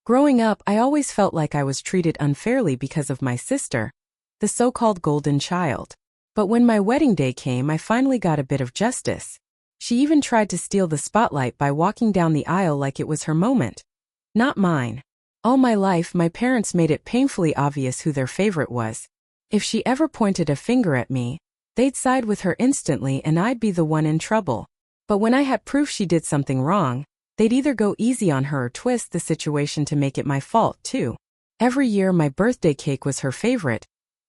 Growing up, I always felt like I was treated unfairly because of my sister, the so-called golden child. But when my wedding day came, I finally got a bit of justice. She even tried to steal the spotlight by walking down the aisle like it was her moment. Not mine. All my life, my parents made it painfully obvious who their favorite was. If she ever pointed a finger at me, they'd side with her instantly and I'd be the one in trouble. But when I had proof she did something wrong, they'd either go easy on her or twist the situation to make it my fault, too. Every year my birthday cake was her favorite,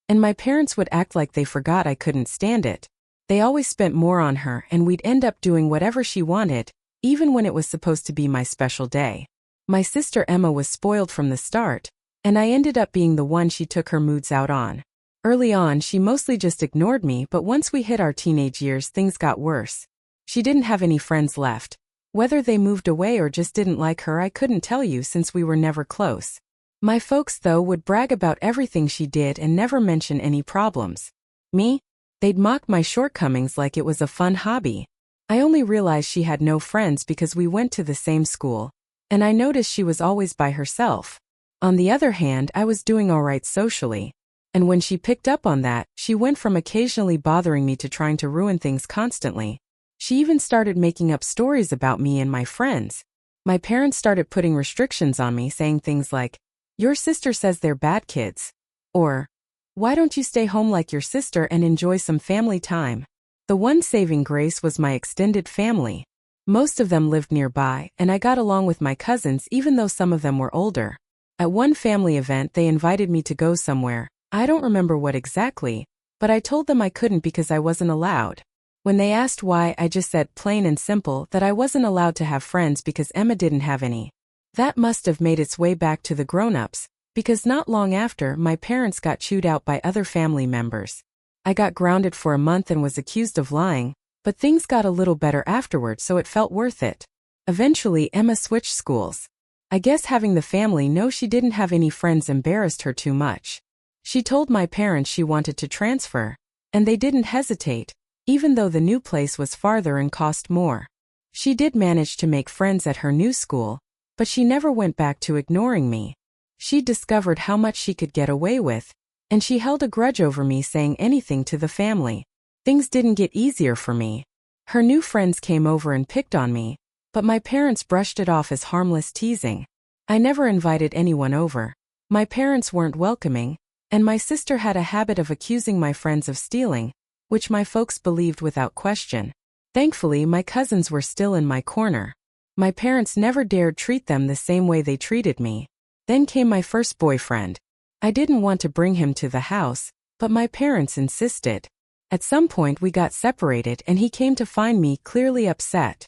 and my parents would act like they forgot I couldn't stand it. They always spent more on her and we'd end up doing whatever she wanted, even when it was supposed to be my special day. My sister Emma was spoiled from the start, and I ended up being the one she took her moods out on. Early on, she mostly just ignored me, but once we hit our teenage years, things got worse. She didn't have any friends left. Whether they moved away or just didn't like her, I couldn't tell you since we were never close. My folks, though, would brag about everything she did and never mention any problems. Me? They'd mock my shortcomings like it was a fun hobby. I only realized she had no friends because we went to the same school, and I noticed she was always by herself. On the other hand, I was doing all right socially, and when she picked up on that, she went from occasionally bothering me to trying to ruin things constantly. She even started making up stories about me and my friends. My parents started putting restrictions on me, saying things like, "Your sister says they're bad kids," or, "Why don't you stay home like your sister and enjoy some family time?" The one saving grace was my extended family. Most of them lived nearby, and I got along with my cousins even though some of them were older. At one family event, they invited me to go somewhere. I don't remember what exactly, but I told them I couldn't because I wasn't allowed. When they asked why, I just said plain and simple that I wasn't allowed to have friends because Emma didn't have any. That must have made its way back to the grown-ups, because not long after, my parents got chewed out by other family members. I got grounded for a month and was accused of lying, but things got a little better afterward, so it felt worth it. Eventually, Emma switched schools. I guess having the family know she didn't have any friends embarrassed her too much. She told my parents she wanted to transfer, and they didn't hesitate, even though the new place was farther and cost more. She did manage to make friends at her new school, but she never went back to ignoring me. She discovered how much she could get away with, and she held a grudge over me saying anything to the family. Things didn't get easier for me. Her new friends came over and picked on me, but my parents brushed it off as harmless teasing. I never invited anyone over. My parents weren't welcoming, and my sister had a habit of accusing my friends of stealing, which my folks believed without question. Thankfully, my cousins were still in my corner. My parents never dared treat them the same way they treated me. Then came my first boyfriend. I didn't want to bring him to the house, but my parents insisted. At some point we got separated and he came to find me clearly upset.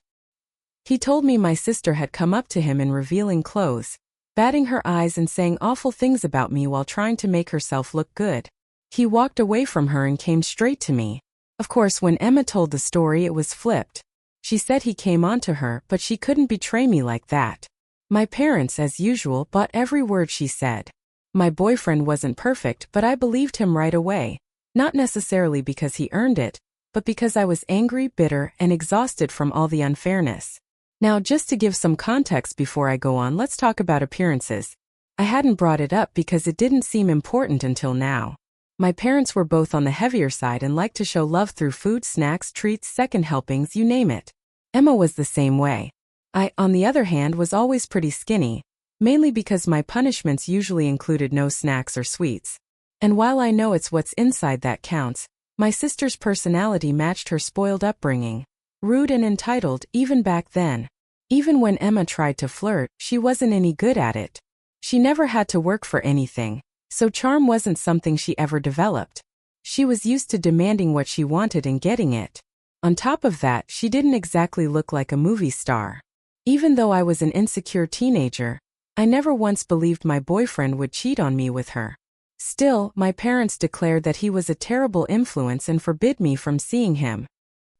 He told me my sister had come up to him in revealing clothes, batting her eyes and saying awful things about me while trying to make herself look good. He walked away from her and came straight to me. Of course, when Emma told the story, it was flipped. She said he came onto her, but she couldn't betray me like that. My parents, as usual, bought every word she said. My boyfriend wasn't perfect, but I believed him right away. Not necessarily because he earned it, but because I was angry, bitter, and exhausted from all the unfairness. Now, just to give some context before I go on, let's talk about appearances. I hadn't brought it up because it didn't seem important until now. My parents were both on the heavier side and liked to show love through food, snacks, treats, second helpings, you name it. Emma was the same way. I, on the other hand, was always pretty skinny, mainly because my punishments usually included no snacks or sweets. And while I know it's what's inside that counts, my sister's personality matched her spoiled upbringing. Rude and entitled, even back then. Even when Emma tried to flirt, she wasn't any good at it. She never had to work for anything, so charm wasn't something she ever developed. She was used to demanding what she wanted and getting it. On top of that, she didn't exactly look like a movie star. Even though I was an insecure teenager, I never once believed my boyfriend would cheat on me with her. Still, my parents declared that he was a terrible influence and forbid me from seeing him.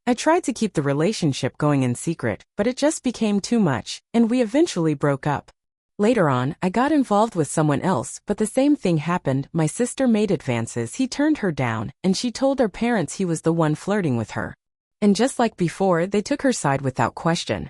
I tried to keep the relationship going in secret, but it just became too much, and we eventually broke up. Later on, I got involved with someone else, but the same thing happened. My sister made advances, he turned her down, and she told her parents he was the one flirting with her. And just like before, they took her side without question.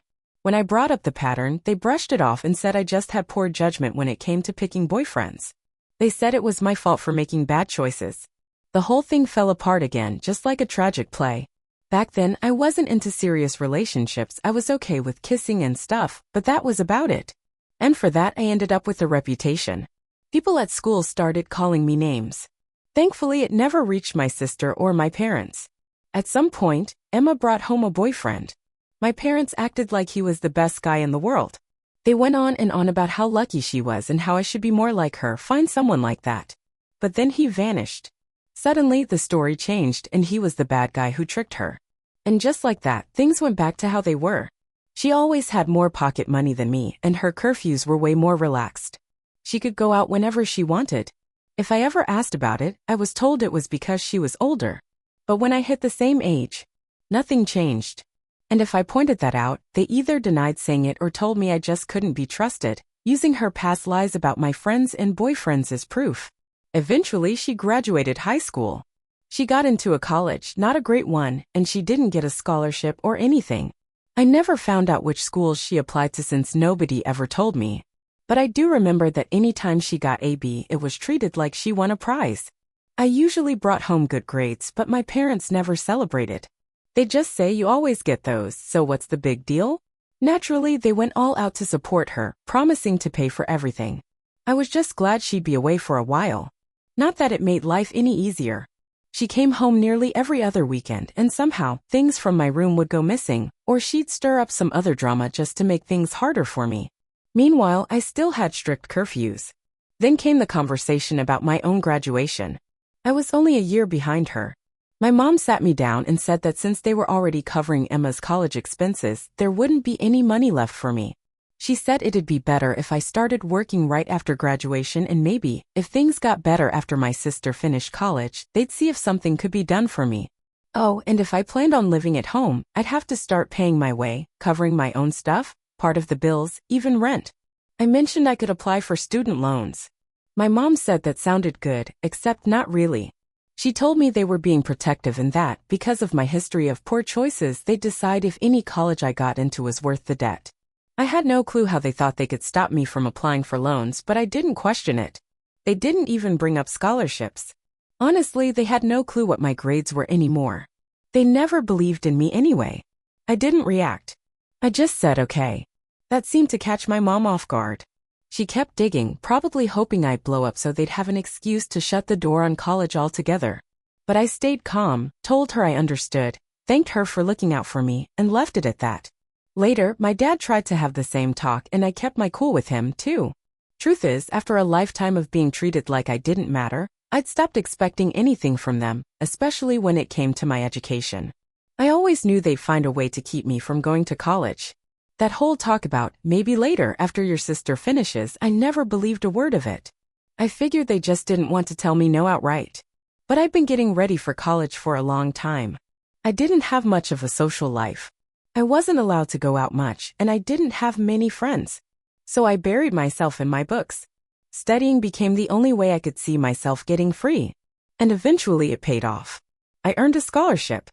When I brought up the pattern, they brushed it off and said I just had poor judgment when it came to picking boyfriends. They said it was my fault for making bad choices. The whole thing fell apart again, just like a tragic play. Back then, I wasn't into serious relationships. I was okay with kissing and stuff, but that was about it. And for that, I ended up with a reputation. People at school started calling me names. Thankfully, it never reached my sister or my parents. At some point, Emma brought home a boyfriend. My parents acted like he was the best guy in the world. They went on and on about how lucky she was and how I should be more like her, find someone like that. But then he vanished. Suddenly, the story changed and he was the bad guy who tricked her. And just like that, things went back to how they were. She always had more pocket money than me, and her curfews were way more relaxed. She could go out whenever she wanted. If I ever asked about it, I was told it was because she was older. But when I hit the same age, nothing changed. And if I pointed that out, they either denied saying it or told me I just couldn't be trusted, using her past lies about my friends and boyfriends as proof. Eventually, she graduated high school. She got into a college, not a great one, and she didn't get a scholarship or anything. I never found out which schools she applied to since nobody ever told me. But I do remember that anytime she got a B, it was treated like she won a prize. I usually brought home good grades, but my parents never celebrated. They just say you always get those, so what's the big deal? Naturally, they went all out to support her, promising to pay for everything. I was just glad she'd be away for a while. Not that it made life any easier. She came home nearly every other weekend, and somehow, things from my room would go missing, or she'd stir up some other drama just to make things harder for me. Meanwhile, I still had strict curfews. Then came the conversation about my own graduation. I was only a year behind her. My mom sat me down and said that since they were already covering Emma's college expenses, there wouldn't be any money left for me. She said it'd be better if I started working right after graduation, and maybe, if things got better after my sister finished college, they'd see if something could be done for me. Oh, and if I planned on living at home, I'd have to start paying my way, covering my own stuff, part of the bills, even rent. I mentioned I could apply for student loans. My mom said that sounded good, except not really. She told me they were being protective and that, because of my history of poor choices, they'd decide if any college I got into was worth the debt. I had no clue how they thought they could stop me from applying for loans, but I didn't question it. They didn't even bring up scholarships. Honestly, they had no clue what my grades were anymore. They never believed in me anyway. I didn't react. I just said okay. That seemed to catch my mom off guard. She kept digging, probably hoping I'd blow up so they'd have an excuse to shut the door on college altogether. But I stayed calm, told her I understood, thanked her for looking out for me, and left it at that. Later, my dad tried to have the same talk and I kept my cool with him, too. Truth is, after a lifetime of being treated like I didn't matter, I'd stopped expecting anything from them, especially when it came to my education. I always knew they'd find a way to keep me from going to college. That whole talk about, maybe later after your sister finishes, I never believed a word of it. I figured they just didn't want to tell me no outright. But I'd been getting ready for college for a long time. I didn't have much of a social life. I wasn't allowed to go out much, and I didn't have many friends. So I buried myself in my books. Studying became the only way I could see myself getting free. And eventually it paid off. I earned a scholarship.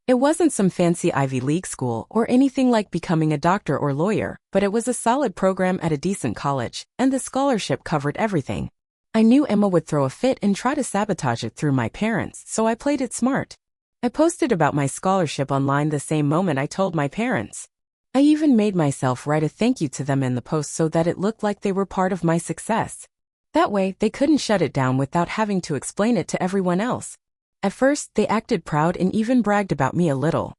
It wasn't some fancy Ivy League school or anything like becoming a doctor or lawyer, but it was a solid program at a decent college, and the scholarship covered everything. I knew Emma would throw a fit and try to sabotage it through my parents, so I played it smart. I posted about my scholarship online the same moment I told my parents. I even made myself write a thank you to them in the post so that it looked like they were part of my success. That way, they couldn't shut it down without having to explain it to everyone else. At first, they acted proud and even bragged about me a little.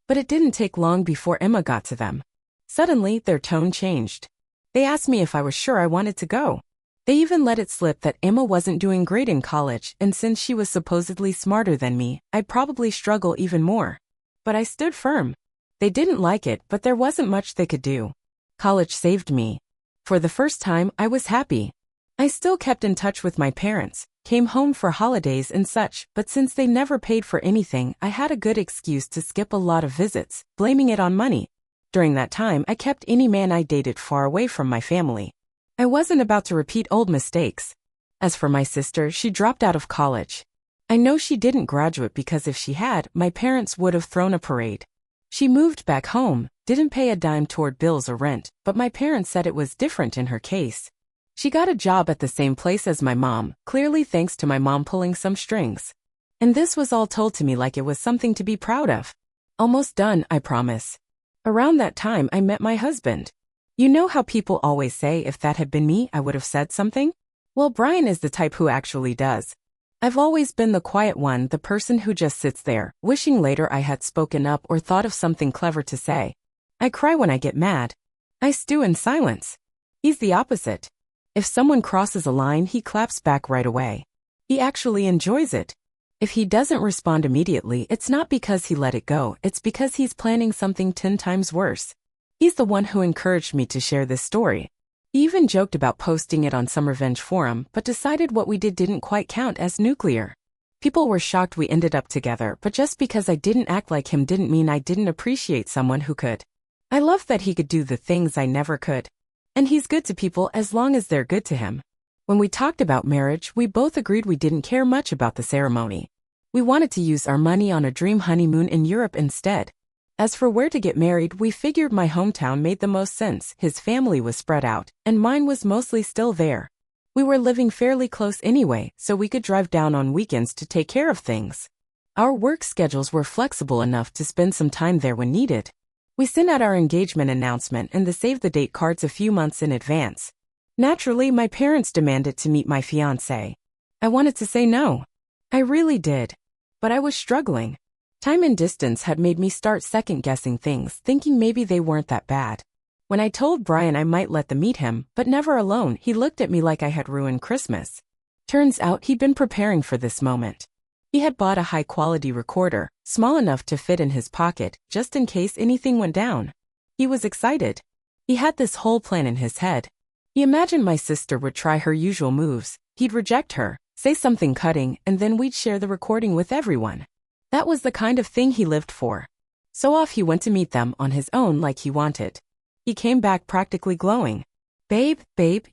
But it didn't take long before Emma got to them. Suddenly, their tone changed. They asked me if I was sure I wanted to go. They even let it slip that Emma wasn't doing great in college, and since she was supposedly smarter than me, I'd probably struggle even more. But I stood firm. They didn't like it, but there wasn't much they could do. College saved me. For the first time, I was happy. I still kept in touch with my parents, came home for holidays and such, but since they never paid for anything, I had a good excuse to skip a lot of visits, blaming it on money. During that time, I kept any man I dated far away from my family. I wasn't about to repeat old mistakes. As for my sister, she dropped out of college. I know she didn't graduate because if she had, my parents would have thrown a parade. She moved back home, didn't pay a dime toward bills or rent, but my parents said it was different in her case. She got a job at the same place as my mom, clearly thanks to my mom pulling some strings. And this was all told to me like it was something to be proud of. Almost done, I promise. Around that time I met my husband. You know how people always say if that had been me I would have said something? Well, Brian is the type who actually does. I've always been the quiet one, the person who just sits there, wishing later I had spoken up or thought of something clever to say. I cry when I get mad. I stew in silence. He's the opposite. If someone crosses a line, he claps back right away. He actually enjoys it. If he doesn't respond immediately, it's not because he let it go, it's because he's planning something 10 times worse. He's the one who encouraged me to share this story. He even joked about posting it on some revenge forum, but decided what we did didn't quite count as nuclear. People were shocked we ended up together, but just because I didn't act like him didn't mean I didn't appreciate someone who could. I love that he could do the things I never could. And he's good to people as long as they're good to him. When we talked about marriage, we both agreed we didn't care much about the ceremony. We wanted to use our money on a dream honeymoon in Europe instead. As for where to get married, we figured my hometown made the most sense. His family was spread out, and mine was mostly still there. We were living fairly close anyway, so we could drive down on weekends to take care of things. Our work schedules were flexible enough to spend some time there when needed. We sent out our engagement announcement and the save-the-date cards a few months in advance. Naturally, my parents demanded to meet my fiancé. I wanted to say no. I really did. But I was struggling. Time and distance had made me start second-guessing things, thinking maybe they weren't that bad. When I told Brian I might let them meet him, but never alone, he looked at me like I had ruined Christmas. Turns out he'd been preparing for this moment. He had bought a high-quality recorder, small enough to fit in his pocket, just in case anything went down. He was excited. He had this whole plan in his head. He imagined my sister would try her usual moves. He'd reject her, say something cutting, and then we'd share the recording with everyone. That was the kind of thing he lived for. So off he went to meet them on his own like he wanted. He came back practically glowing. Babe,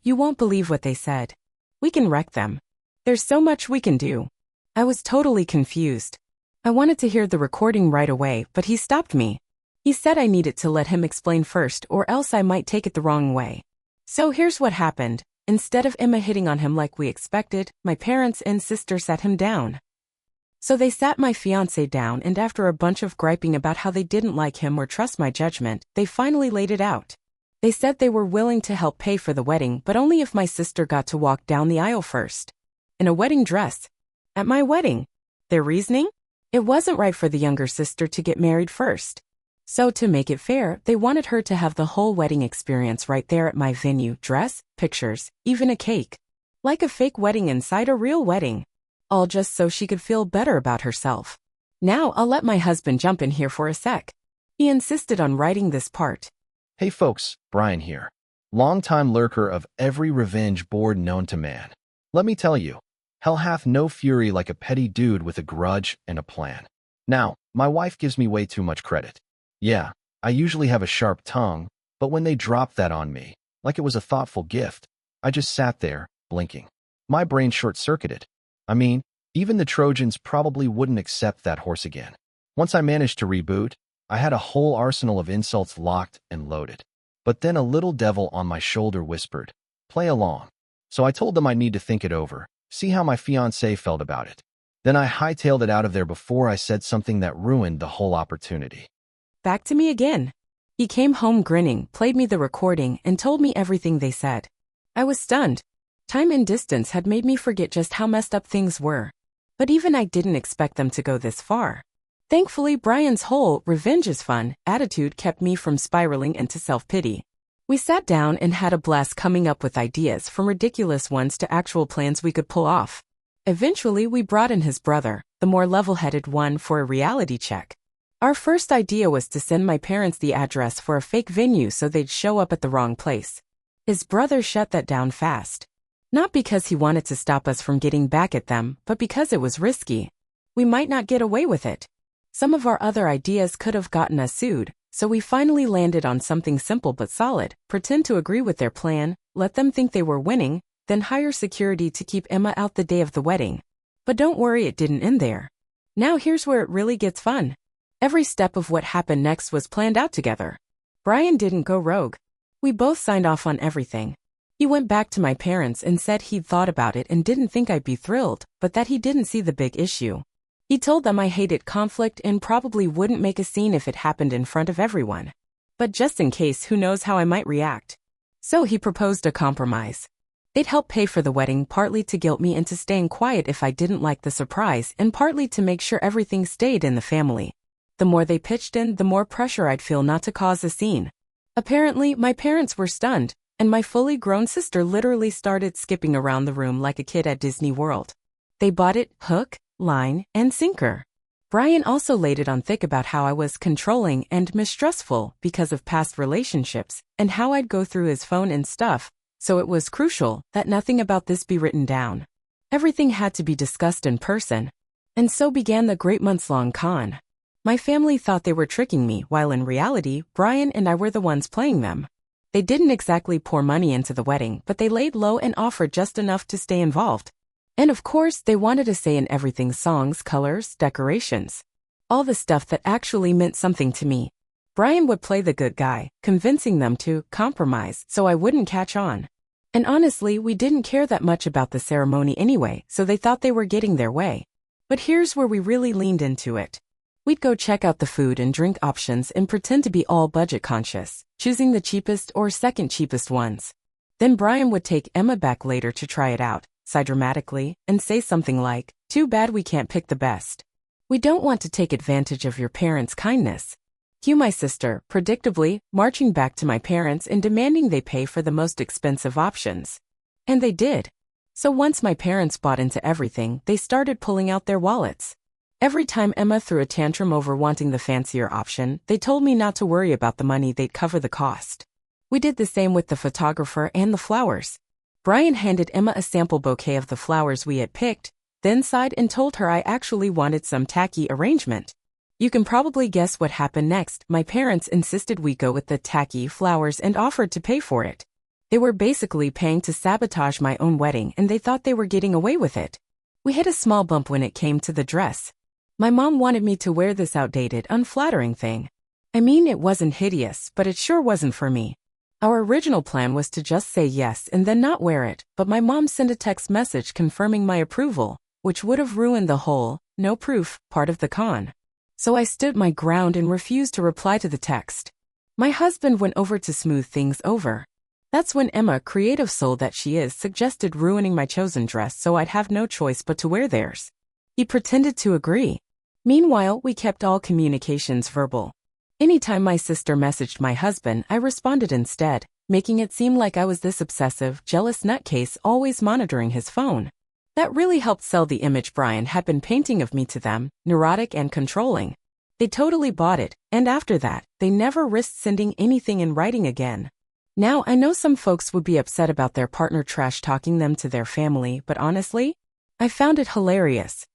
you won't believe what they said. We can wreck them. There's so much we can do. I was totally confused. I wanted to hear the recording right away, but he stopped me. He said I needed to let him explain first or else I might take it the wrong way. So here's what happened. Instead of Emma hitting on him like we expected, my parents and sister sat him down. So they sat my fiancé down, and after a bunch of griping about how they didn't like him or trust my judgment, they finally laid it out. They said they were willing to help pay for the wedding, but only if my sister got to walk down the aisle first. In a wedding dress. At my wedding. Their reasoning? It wasn't right for the younger sister to get married first. So to make it fair, they wanted her to have the whole wedding experience right there at my venue, dress, pictures, even a cake. Like a fake wedding inside a real wedding. All just so she could feel better about herself. Now I'll let my husband jump in here for a sec. He insisted on writing this part. Hey folks, Brian here. Longtime lurker of every revenge board known to man. Let me tell you, hell hath no fury like a petty dude with a grudge and a plan. Now, my wife gives me way too much credit. Yeah, I usually have a sharp tongue, but when they dropped that on me, like it was a thoughtful gift, I just sat there, blinking. My brain short-circuited. I mean, even the Trojans probably wouldn't accept that horse again. Once I managed to reboot, I had a whole arsenal of insults locked and loaded. But then a little devil on my shoulder whispered, "Play along." So I told them I need to think it over, see how my fiancé felt about it. Then I hightailed it out of there before I said something that ruined the whole opportunity. Back to me again. He came home grinning, played me the recording, and told me everything they said. I was stunned. Time and distance had made me forget just how messed up things were. But even I didn't expect them to go this far. Thankfully, Brian's whole revenge is fun attitude kept me from spiraling into self-pity. We sat down and had a blast coming up with ideas, from ridiculous ones to actual plans we could pull off. Eventually, we brought in his brother, the more level-headed one, for a reality check. Our first idea was to send my parents the address for a fake venue so they'd show up at the wrong place. His brother shut that down fast. Not because he wanted to stop us from getting back at them, but because it was risky. We might not get away with it. Some of our other ideas could have gotten us sued, so we finally landed on something simple but solid. Pretend to agree with their plan, let them think they were winning, then hire security to keep Emma out the day of the wedding. But don't worry, it didn't end there. Now here's where it really gets fun. Every step of what happened next was planned out together. Brian didn't go rogue. We both signed off on everything. He went back to my parents and said he'd thought about it and didn't think I'd be thrilled, but that he didn't see the big issue. He told them I hated conflict and probably wouldn't make a scene if it happened in front of everyone. But just in case, who knows how I might react. So he proposed a compromise. They'd help pay for the wedding, partly to guilt me into staying quiet if I didn't like the surprise and partly to make sure everything stayed in the family. The more they pitched in, the more pressure I'd feel not to cause a scene. Apparently, my parents were stunned, and my fully grown sister literally started skipping around the room like a kid at Disney World. They bought it hook, line, and sinker. Brian also laid it on thick about how I was controlling and mistrustful because of past relationships and how I'd go through his phone and stuff, so it was crucial that nothing about this be written down. Everything had to be discussed in person. And so began the great months-long con. My family thought they were tricking me, while in reality, Brian and I were the ones playing them. They didn't exactly pour money into the wedding, but they laid low and offered just enough to stay involved. And of course, they wanted a say in everything: songs, colors, decorations. All the stuff that actually meant something to me. Brian would play the good guy, convincing them to compromise so I wouldn't catch on. And honestly, we didn't care that much about the ceremony anyway, so they thought they were getting their way. But here's where we really leaned into it. We'd go check out the food and drink options and pretend to be all budget conscious, choosing the cheapest or second cheapest ones. Then Brian would take Emma back later to try it out, sigh dramatically, and say something like, "Too bad we can't pick the best. We don't want to take advantage of your parents' kindness." Cue my sister, predictably, marching back to my parents and demanding they pay for the most expensive options. And they did. So once my parents bought into everything, they started pulling out their wallets. Every time Emma threw a tantrum over wanting the fancier option, they told me not to worry about the money, they'd cover the cost. We did the same with the photographer and the flowers. Brian handed Emma a sample bouquet of the flowers we had picked, then sighed and told her I actually wanted some tacky arrangement. You can probably guess what happened next. My parents insisted we go with the tacky flowers and offered to pay for it. They were basically paying to sabotage my own wedding, and they thought they were getting away with it. We hit a small bump when it came to the dress. My mom wanted me to wear this outdated, unflattering thing. I mean, it wasn't hideous, but it sure wasn't for me. Our original plan was to just say yes and then not wear it, but my mom sent a text message confirming my approval, which would have ruined the whole, no proof, part of the con. So I stood my ground and refused to reply to the text. My husband went over to smooth things over. That's when Emma, creative soul that she is, suggested ruining my chosen dress so I'd have no choice but to wear theirs. He pretended to agree. Meanwhile, we kept all communications verbal. Anytime my sister messaged my husband, I responded instead, making it seem like I was this obsessive, jealous nutcase always monitoring his phone. That really helped sell the image Brian had been painting of me to them, neurotic and controlling. They totally bought it, and after that, they never risked sending anything in writing again. Now, I know some folks would be upset about their partner trash-talking them to their family, but honestly, I found it hilarious.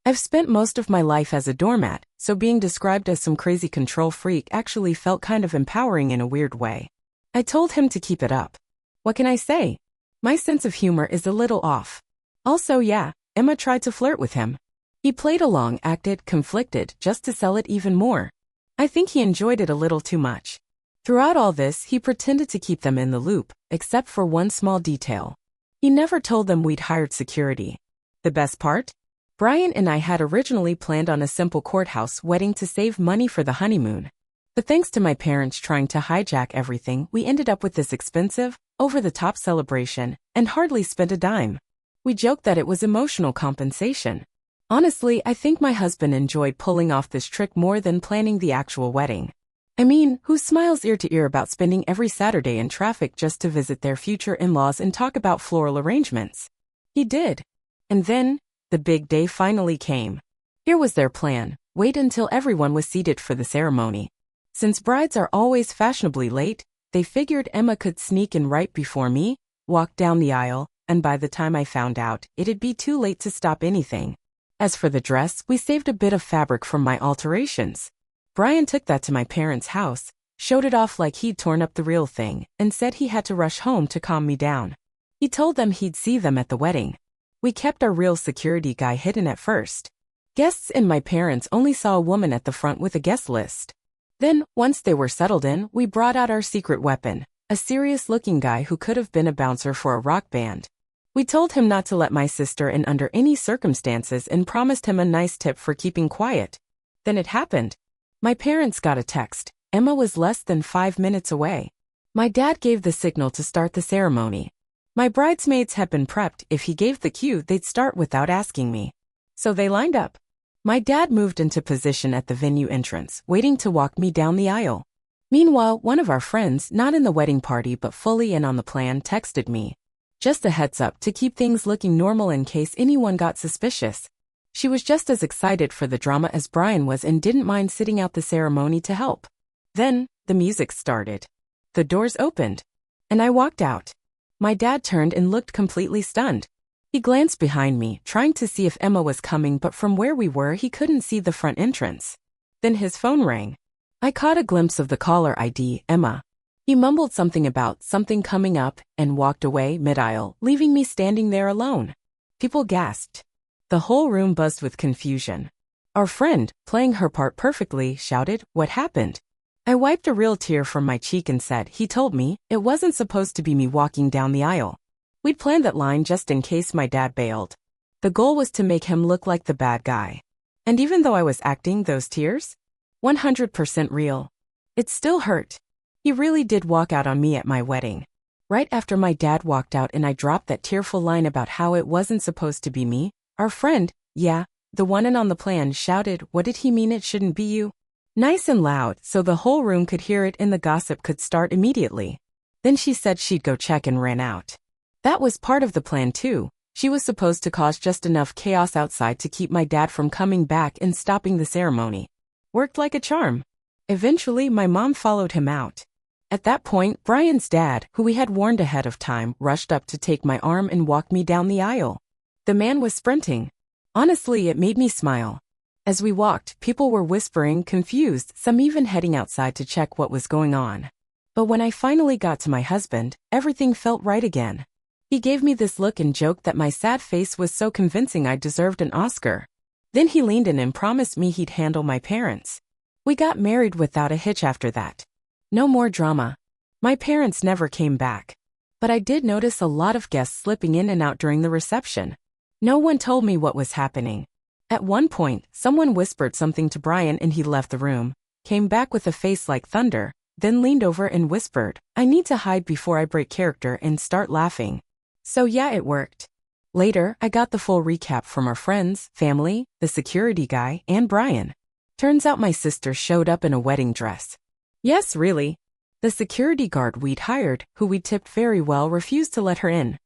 I've spent most of my life as a doormat, so being described as some crazy control freak actually felt kind of empowering in a weird way. I told him to keep it up. What can I say? My sense of humor is a little off. Also, yeah, Emma tried to flirt with him. He played along, acted conflicted, just to sell it even more. I think he enjoyed it a little too much. Throughout all this, he pretended to keep them in the loop, except for one small detail. He never told them we'd hired security. The best part? Brian and I had originally planned on a simple courthouse wedding to save money for the honeymoon. But thanks to my parents trying to hijack everything, we ended up with this expensive, over-the-top celebration, and hardly spent a dime. We joked that it was emotional compensation. Honestly, I think my husband enjoyed pulling off this trick more than planning the actual wedding. I mean, who smiles ear to ear about spending every Saturday in traffic just to visit their future in-laws and talk about floral arrangements? He did. And then, the big day finally came. Here was their plan: wait until everyone was seated for the ceremony. Since brides are always fashionably late, they figured Emma could sneak in right before me, walk down the aisle, and by the time I found out, it'd be too late to stop anything. As for the dress, we saved a bit of fabric from my alterations. Brian took that to my parents' house, showed it off like he'd torn up the real thing, and said he had to rush home to calm me down. He told them he'd see them at the wedding. We kept our real security guy hidden at first. Guests and my parents only saw a woman at the front with a guest list. Then, once they were settled in, we brought out our secret weapon, a serious-looking guy who could have been a bouncer for a rock band. We told him not to let my sister in under any circumstances and promised him a nice tip for keeping quiet. Then it happened. My parents got a text. Emma was less than 5 minutes away. My dad gave the signal to start the ceremony. My bridesmaids had been prepped. If he gave the cue, they'd start without asking me. So they lined up. My dad moved into position at the venue entrance, waiting to walk me down the aisle. Meanwhile, one of our friends, not in the wedding party but fully in on the plan, texted me. Just a heads up to keep things looking normal in case anyone got suspicious. She was just as excited for the drama as Brian was and didn't mind sitting out the ceremony to help. Then, the music started. The doors opened. And I walked out. My dad turned and looked completely stunned. He glanced behind me, trying to see if Emma was coming, but from where we were he couldn't see the front entrance. Then his phone rang. I caught a glimpse of the caller ID, Emma. He mumbled something about something coming up and walked away mid-aisle, leaving me standing there alone. People gasped. The whole room buzzed with confusion. Our friend, playing her part perfectly, shouted, "What happened?" I wiped a real tear from my cheek and said, "He told me it wasn't supposed to be me walking down the aisle." We'd planned that line just in case my dad bailed. The goal was to make him look like the bad guy. And even though I was acting, those tears? 100% real. It still hurt. He really did walk out on me at my wedding. Right after my dad walked out and I dropped that tearful line about how it wasn't supposed to be me, our friend, the one in on the plan, shouted, "What did he mean it shouldn't be you?" Nice and loud, so the whole room could hear it and the gossip could start immediately. Then she said she'd go check and ran out. That was part of the plan too. She was supposed to cause just enough chaos outside to keep my dad from coming back and stopping the ceremony. Worked like a charm. Eventually, my mom followed him out. At that point, Brian's dad, who we had warned ahead of time, rushed up to take my arm and walk me down the aisle. The man was sprinting. Honestly, it made me smile. As we walked, people were whispering, confused, some even heading outside to check what was going on. But when I finally got to my husband, everything felt right again. He gave me this look and joked that my sad face was so convincing I deserved an Oscar. Then he leaned in and promised me he'd handle my parents. We got married without a hitch after that. No more drama. My parents never came back. But I did notice a lot of guests slipping in and out during the reception. No one told me what was happening. At one point, someone whispered something to Brian and he left the room, came back with a face like thunder, then leaned over and whispered, "I need to hide before I break character," and start laughing. So yeah, it worked. Later, I got the full recap from our friends, family, the security guy, and Brian. Turns out my sister showed up in a wedding dress. Yes, really. The security guard we'd hired, who we tipped very well, refused to let her in.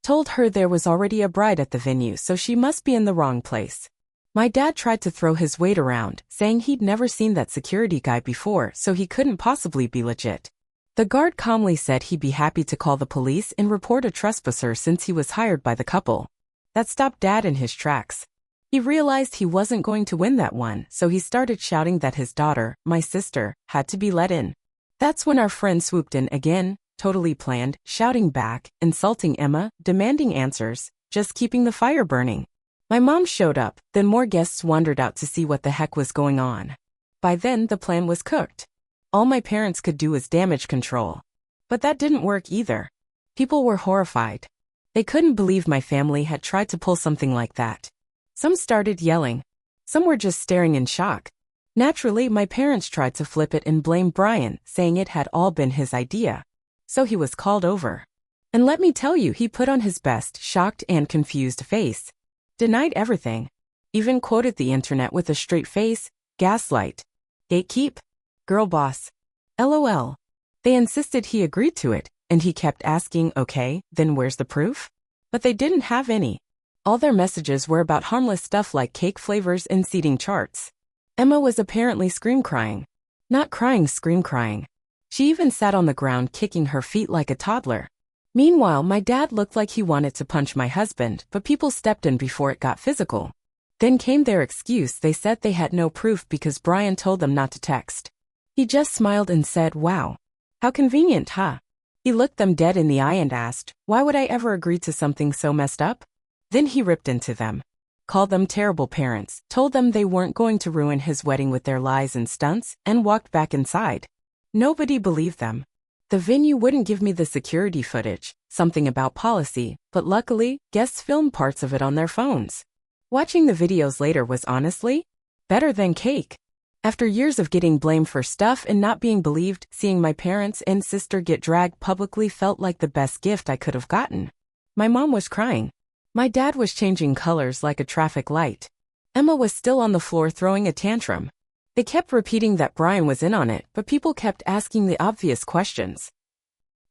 Told her there was already a bride at the venue, so she must be in the wrong place. My dad tried to throw his weight around, saying he'd never seen that security guy before, so he couldn't possibly be legit. The guard calmly said he'd be happy to call the police and report a trespasser since he was hired by the couple. That stopped Dad in his tracks. He realized he wasn't going to win that one, so he started shouting that his daughter, my sister, had to be let in. That's when our friend swooped in again, totally planned, shouting back, insulting Emma, demanding answers, just keeping the fire burning. My mom showed up, then more guests wandered out to see what the heck was going on. By then, the plan was cooked. All my parents could do was damage control. But that didn't work either. People were horrified. They couldn't believe my family had tried to pull something like that. Some started yelling. Some were just staring in shock. Naturally, my parents tried to flip it and blame Brian, saying it had all been his idea. So he was called over. And let me tell you, he put on his best, shocked and confused face. Denied everything. Even quoted the internet with a straight face, gaslight, gatekeep, girl boss. LOL. They insisted he agreed to it, and he kept asking, "Okay, then where's the proof?" But they didn't have any. All their messages were about harmless stuff like cake flavors and seating charts. Emma was apparently scream-crying. Not crying, scream-crying. She even sat on the ground kicking her feet like a toddler. Meanwhile, my dad looked like he wanted to punch my husband, but people stepped in before it got physical. Then came their excuse. They said they had no proof because Brian told them not to text. He just smiled and said, "Wow. How convenient, huh?" He looked them dead in the eye and asked, "Why would I ever agree to something so messed up?" Then he ripped into them. called them terrible parents, told them they weren't going to ruin his wedding with their lies and stunts, and walked back inside. Nobody believed them. The venue wouldn't give me the security footage, something about policy, but luckily, guests filmed parts of it on their phones. Watching the videos later was honestly better than cake. After years of getting blamed for stuff and not being believed, seeing my parents and sister get dragged publicly felt like the best gift I could have gotten. My mom was crying. My dad was changing colors like a traffic light. Emma was still on the floor throwing a tantrum. They kept repeating that Brian was in on it, but people kept asking the obvious questions.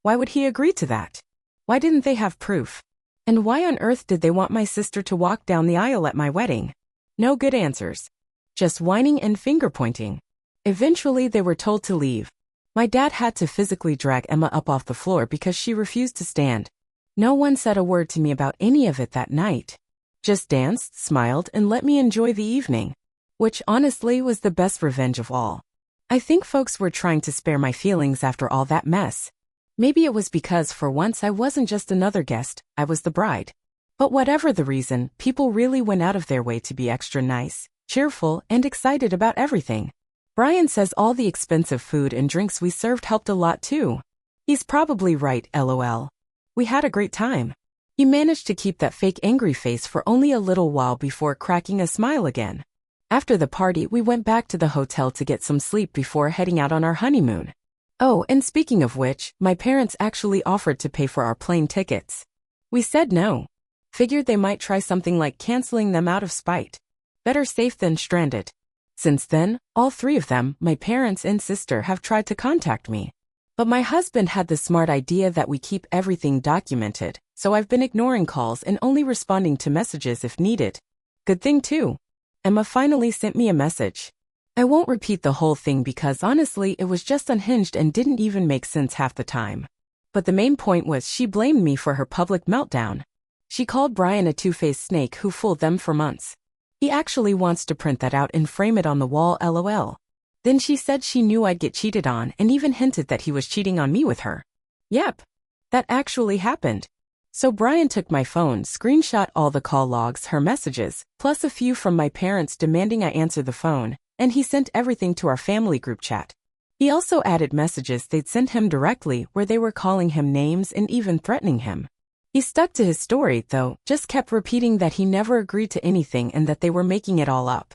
Why would he agree to that? Why didn't they have proof? And why on earth did they want my sister to walk down the aisle at my wedding? No good answers. Just whining and finger-pointing. Eventually, they were told to leave. My dad had to physically drag Emma up off the floor because she refused to stand. No one said a word to me about any of it that night. Just danced, smiled, and let me enjoy the evening. Which honestly was the best revenge of all. I think folks were trying to spare my feelings after all that mess. Maybe it was because for once I wasn't just another guest, I was the bride. But whatever the reason, people really went out of their way to be extra nice, cheerful, and excited about everything. Brian says all the expensive food and drinks we served helped a lot too. He's probably right, lol. We had a great time. He managed to keep that fake angry face for only a little while before cracking a smile again. After the party, we went back to the hotel to get some sleep before heading out on our honeymoon. Oh, and speaking of which, my parents actually offered to pay for our plane tickets. We said no. Figured they might try something like canceling them out of spite. Better safe than stranded. Since then, all three of them, my parents and sister, have tried to contact me. But my husband had the smart idea that we keep everything documented, so I've been ignoring calls and only responding to messages if needed. Good thing too. Emma finally sent me a message. I won't repeat the whole thing because honestly it was just unhinged and didn't even make sense half the time. But the main point was she blamed me for her public meltdown. She called Brian a two-faced snake who fooled them for months. He actually wants to print that out and frame it on the wall, lol. Then she said she knew I'd get cheated on and even hinted that he was cheating on me with her. Yep. That actually happened. So Brian took my phone, screenshot all the call logs, her messages, plus a few from my parents demanding I answer the phone, and he sent everything to our family group chat. He also added messages they'd sent him directly where they were calling him names and even threatening him. He stuck to his story, though, just kept repeating that he never agreed to anything and that they were making it all up.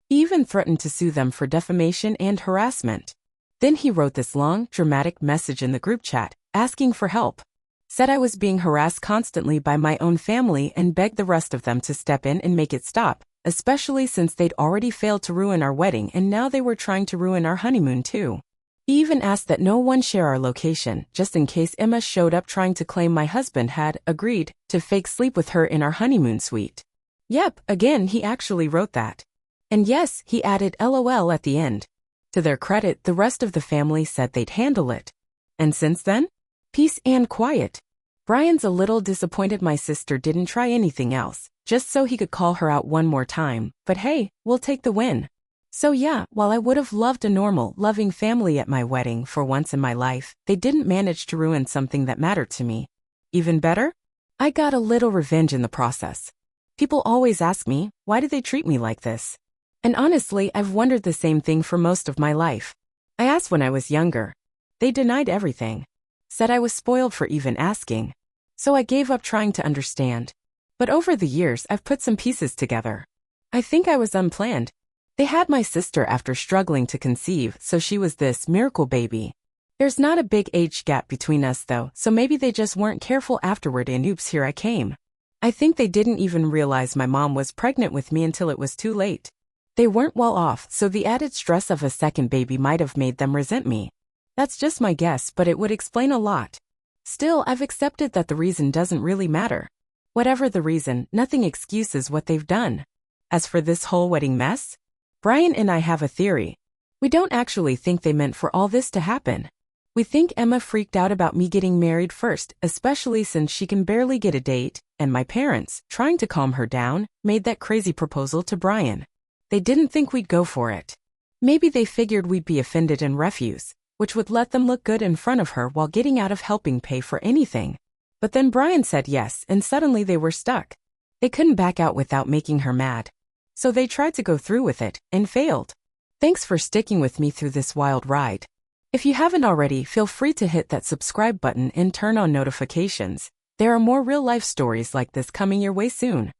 He even threatened to sue them for defamation and harassment. Then he wrote this long, dramatic message in the group chat, asking for help. Said I was being harassed constantly by my own family and begged the rest of them to step in and make it stop, especially since they'd already failed to ruin our wedding and now they were trying to ruin our honeymoon too. He even asked that no one share our location, just in case Emma showed up trying to claim my husband had agreed to fake sleep with her in our honeymoon suite. Yep, again he actually wrote that. And yes, he added LOL at the end. To their credit, the rest of the family said they'd handle it. And since then? Peace and quiet. Brian's a little disappointed my sister didn't try anything else, just so he could call her out one more time, but hey, we'll take the win. So yeah, while I would have loved a normal, loving family at my wedding for once in my life, they didn't manage to ruin something that mattered to me. Even better? I got a little revenge in the process. People always ask me, why do they treat me like this? And honestly, I've wondered the same thing for most of my life. I asked when I was younger. They denied everything. Said I was spoiled for even asking. So I gave up trying to understand. But over the years, I've put some pieces together. I think I was unplanned. They had my sister after struggling to conceive, so she was this miracle baby. There's not a big age gap between us though, so maybe they just weren't careful afterward and oops, here I came. I think they didn't even realize my mom was pregnant with me until it was too late. They weren't well off, so the added stress of a second baby might have made them resent me. That's just my guess, but it would explain a lot. Still, I've accepted that the reason doesn't really matter. Whatever the reason, nothing excuses what they've done. As for this whole wedding mess, Brian and I have a theory. We don't actually think they meant for all this to happen. We think Emma freaked out about me getting married first, especially since she can barely get a date, and my parents, trying to calm her down, made that crazy proposal to Brian. They didn't think we'd go for it. Maybe they figured we'd be offended and refuse, which would let them look good in front of her while getting out of helping pay for anything. But then Brian said yes, and suddenly they were stuck. They couldn't back out without making her mad. So they tried to go through with it, and failed. Thanks for sticking with me through this wild ride. If you haven't already, feel free to hit that subscribe button and turn on notifications. There are more real-life stories like this coming your way soon.